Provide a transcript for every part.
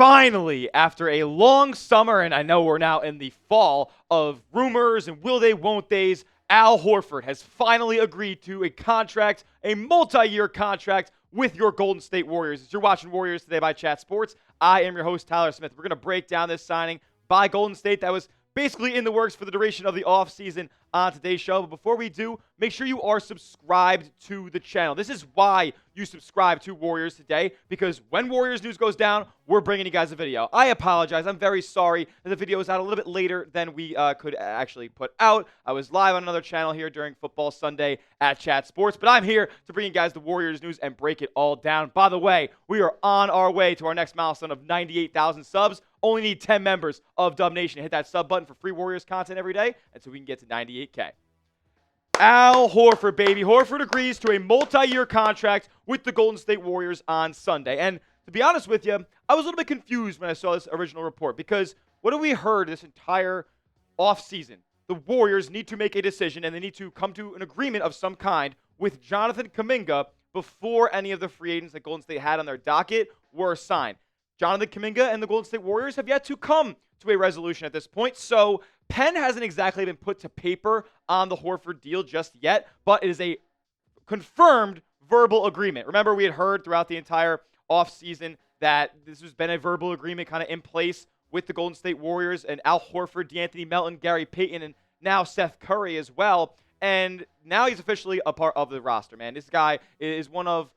Finally, after a long summer, and I know we're now in the fall of rumors and will they, won't they's, Al Horford has finally agreed to a contract, a multi-year contract with your Golden State Warriors. As you're watching Warriors Today by Chat Sports, I am your host, Tyler Smith. We're going to break down this signing by Golden State that was basically in the works for the duration of the offseason on today's show. But before we do, make sure you are subscribed to the channel. This is why you subscribe to Warriors Today, because when Warriors news goes down, we're bringing you guys a video. I apologize. I'm very sorry that the video is out a little bit later than we could actually put out. I was live on another channel here during Football Sunday at Chat Sports, but I'm here to bring you guys the Warriors news and break it all down. By the way, we are on our way to our next milestone of 98,000 subs. Only need 10 members of Dub Nation. Hit that sub button for free Warriors content every day until we can get to 98K. Al Horford, baby. Horford agrees to a multi-year contract with the Golden State Warriors on Sunday. And to be honest with you, I was a little bit confused when I saw this original report, because what have we heard this entire offseason? The Warriors need to make a decision, and they need to come to an agreement of some kind with Jonathan Kuminga before any of the free agents that Golden State had on their docket were signed. Jonathan Kuminga and the Golden State Warriors have yet to come to a resolution at this point, so pen hasn't exactly been put to paper on the Horford deal just yet, but it is a confirmed verbal agreement. Remember, we had heard throughout the entire offseason that this has been a verbal agreement kind of in place with the Golden State Warriors and Al Horford, DeAnthony Melton, Gary Payton, and now Steph Curry as well. And now he's officially a part of the roster, man. This guy is one of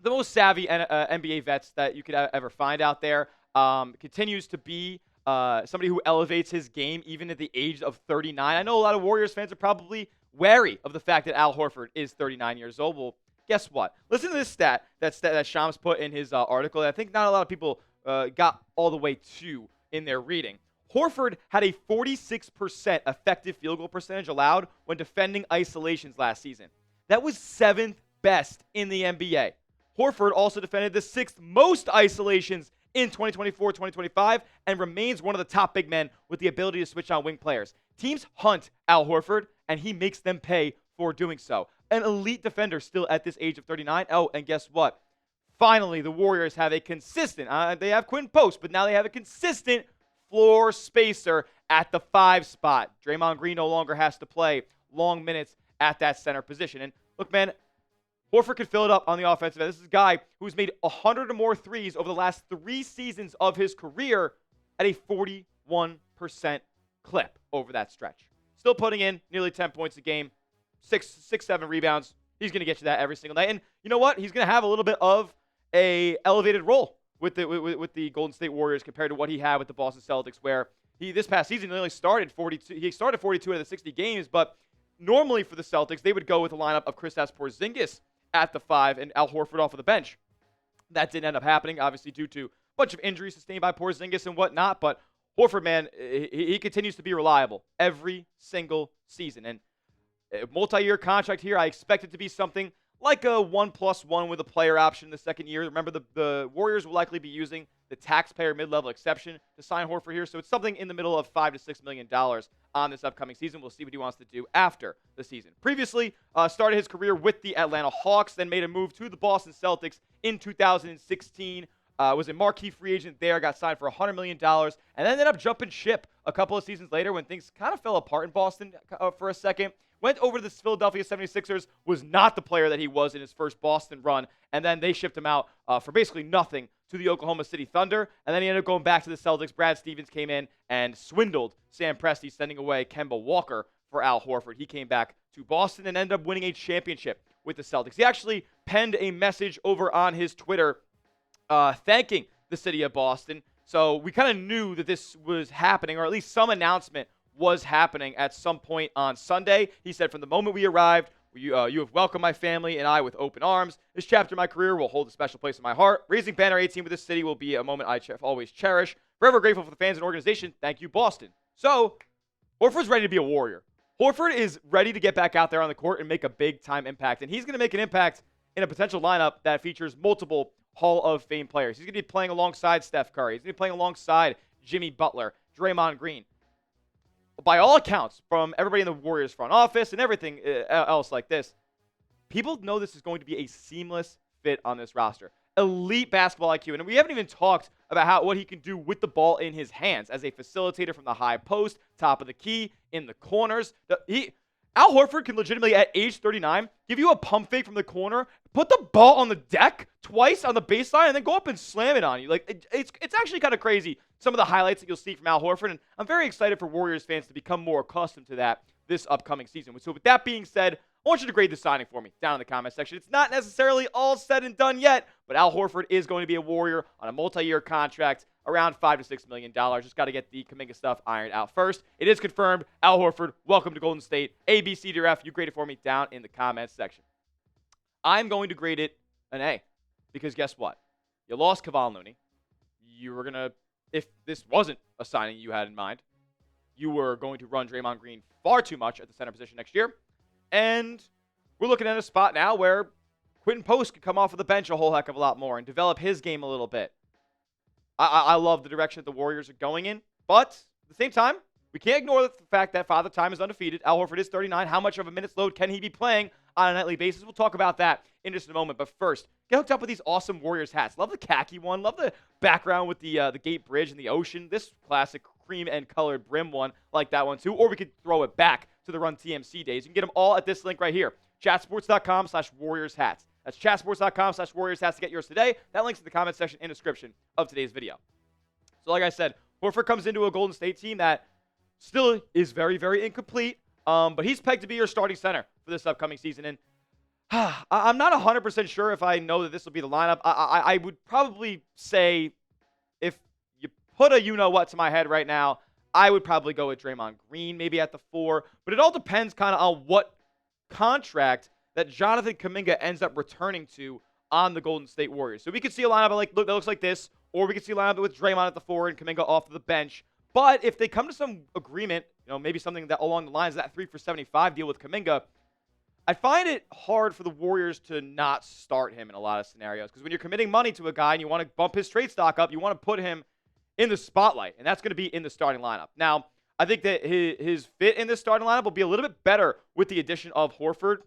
the most savvy NBA vets that you could ever find out there. Continues to be somebody who elevates his game even at the age of 39. I know a lot of Warriors fans are probably wary of the fact that Al Horford is 39 years old. Well, guess what? Listen to this stat that Sham's put in his article that I think not a lot of people got all the way to in their reading. Horford had a 46% effective field goal percentage allowed when defending isolations last season. That was 7th best in the NBA. Horford also defended the 6th most isolations in 2024-2025 and remains one of the top big men with the ability to switch on wing players. Teams hunt Al Horford, and he makes them pay for doing so. An elite defender still at this age of 39. Oh, and guess what? Finally, the Warriors have a consistent, they have Quinn Post, but now they have a consistent floor spacer at the 5 spot. Draymond Green no longer has to play long minutes at that center position. And look, man, Horford could fill it up on the offensive end. This is a guy who's made 100 or more threes over the last 3 seasons of his career at a 41% clip over that stretch. Still putting in nearly 10 points a game, 7 rebounds. He's going to get you that every single night. And you know what? He's going to have a little bit of a elevated role with the Golden State Warriors compared to what he had with the Boston Celtics, where he this past season only started 42. He started 42 out of the 60 games, but normally for the Celtics, they would go with a lineup of Kristaps Porzingis at the 5 and Al Horford off of the bench. That didn't end up happening, obviously due to a bunch of injuries sustained by Porzingis and whatnot, but Horford, man, he continues to be reliable every single season. And a multi-year contract here, I expect it to be something like a 1+1 with a player option the second year. Remember, the Warriors will likely be using the taxpayer mid-level exception to sign Horford here, so it's something in the middle of $5 to $6 million on this upcoming season. We'll see what he wants to do after the season. Previously, started his career with the Atlanta Hawks, then made a move to the Boston Celtics in 2016. Was a marquee free agent there, got signed for $100 million, and then ended up jumping ship a couple of seasons later when things kind of fell apart in Boston for a second. Went over to the Philadelphia 76ers, was not the player that he was in his first Boston run, and then they shipped him out for basically nothing to the Oklahoma City Thunder, and then he ended up going back to the Celtics. Brad Stevens came in and swindled Sam Presti, sending away Kemba Walker for Al Horford. He came back to Boston and ended up winning a championship with the Celtics. He actually penned a message over on his Twitter thanking the city of Boston. So we kind of knew that this was happening, or at least some announcement was happening at some point on Sunday. He said, "From the moment we arrived, you have welcomed my family and I with open arms. This chapter of my career will hold a special place in my heart. Raising Banner 18 with this city will be a moment I always cherish. Forever grateful for the fans and organization. Thank you, Boston." So Horford's ready to be a Warrior. Horford is ready to get back out there on the court and make a big-time impact. And he's going to make an impact in a potential lineup that features multiple Hall of Fame players. He's going to be playing alongside Steph Curry. He's going to be playing alongside Jimmy Butler, Draymond Green. By all accounts, from everybody in the Warriors front office and everything else like this, people know this is going to be a seamless fit on this roster. elite basketball IQ. And we haven't even talked about what he can do with the ball in his hands as a facilitator from the high post, top of the key, in the corners. Al Horford can legitimately, at age 39, give you a pump fake from the corner, put the ball on the deck twice on the baseline, and then go up and slam it on you. Like, it's actually kind of crazy, some of the highlights that you'll see from Al Horford, and I'm very excited for Warriors fans to become more accustomed to that this upcoming season. So with that being said, I want you to grade the signing for me down in the comment section. It's not necessarily all said and done yet, but Al Horford is going to be a Warrior on a multi-year contract, around $5 to $6 million. Just got to get the Kuminga stuff ironed out first. It is confirmed. Al Horford, welcome to Golden State. A, B, C, D, or F. You grade it for me down in the comments section. I'm going to grade it an A, because guess what? You lost Kevon Looney. You were going to, if this wasn't a signing you had in mind, you were going to run Draymond Green far too much at the center position next year. And we're looking at a spot now where Quentin Post could come off of the bench a whole heck of a lot more and develop his game a little bit. I love the direction that the Warriors are going in. But at the same time, we can't ignore the fact that Father Time is undefeated. Al Horford is 39. How much of a minutes load can he be playing on a nightly basis? We'll talk about that in just a moment. But first, get hooked up with these awesome Warriors hats. Love the khaki one. Love the background with the gate bridge and the ocean. This classic cream and colored brim one, like that one too. Or we could throw it back to the Run TMC days. You can get them all at this link right here. Chatsports.com/Warriors hats. That's chatsports.com/Warriors hats to get yours today. That link's in the comment section and description of today's video. So like I said, Horford comes into a Golden State team that still is very, very incomplete, but he's pegged to be your starting center for this upcoming season. And I'm not 100% sure if I know that this will be the lineup. I would probably say if you put a you-know-what to my head right now, I would probably go with Draymond Green maybe at the 4. But it all depends kind of on what contract that Jonathan Kuminga ends up returning to on the Golden State Warriors. So we could see a lineup that looks like this, or we could see a lineup with Draymond at the 4 and Kuminga off the bench. But if they come to some agreement, maybe something that along the lines of that 3 for 75 deal with Kuminga, I find it hard for the Warriors to not start him in a lot of scenarios. Because when you're committing money to a guy and you want to bump his trade stock up, you want to put him in the spotlight, and that's going to be in the starting lineup. Now, I think that his fit in this starting lineup will be a little bit better with the addition of Horford.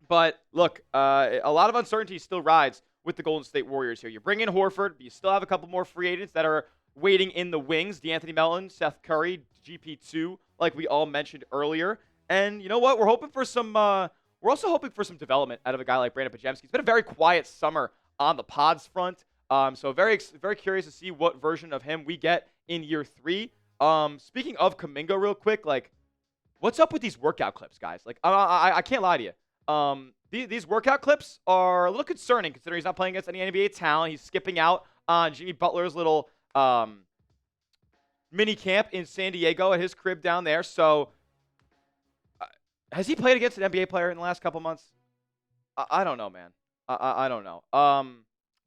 But look, a lot of uncertainty still rides with the Golden State Warriors here. You bring in Horford, but you still have a couple more free agents that are waiting in the wings. DeAnthony Melton, Seth Curry, GP2, like we all mentioned earlier. And you know what? We're hoping for some. We're also hoping for some development out of a guy like Brandon Podziemski. It's been a very quiet summer on the Pods front. So very, very curious to see what version of him we get in year 3. Speaking of Kuminga, real quick, like, what's up with these workout clips, guys? Like, I can't lie to you. These workout clips are a little concerning considering he's not playing against any NBA talent. He's skipping out on Jimmy Butler's little mini camp in San Diego at his crib down there. So, has he played against an NBA player in the last couple months? I don't know, man. I don't know.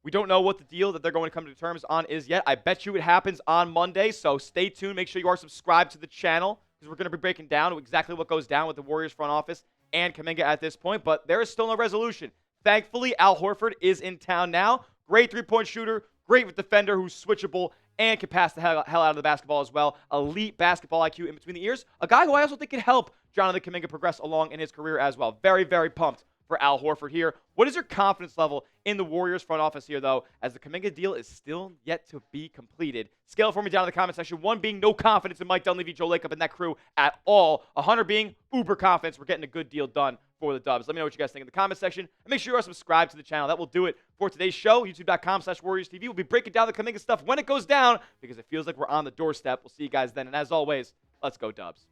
We don't know what the deal that they're going to come to terms on is yet. I bet you it happens on Monday, so stay tuned. Make sure you are subscribed to the channel because we're going to be breaking down exactly what goes down with the Warriors front office and Kuminga at this point, but there is still no resolution. Thankfully, Al Horford is in town now. Great three-point shooter, great defender who's switchable and can pass the hell out of the basketball as well. Elite basketball IQ in between the ears. A guy who I also think can help Jonathan Kuminga progress along in his career as well. Very, very pumped for Al Horford here. What is your confidence level in the Warriors front office here, though, as the Kuminga deal is still yet to be completed? Scale it for me down in the comment section. 1 being no confidence in Mike Dunleavy, Joe Lacob, and that crew at all. 100 being uber confidence. We're getting a good deal done for the Dubs. Let me know what you guys think in the comment section. And make sure you are subscribed to the channel. That will do it for today's show. YouTube.com/Warriors TV. We'll be breaking down the Kuminga stuff when it goes down because it feels like we're on the doorstep. We'll see you guys then. And as always, let's go Dubs.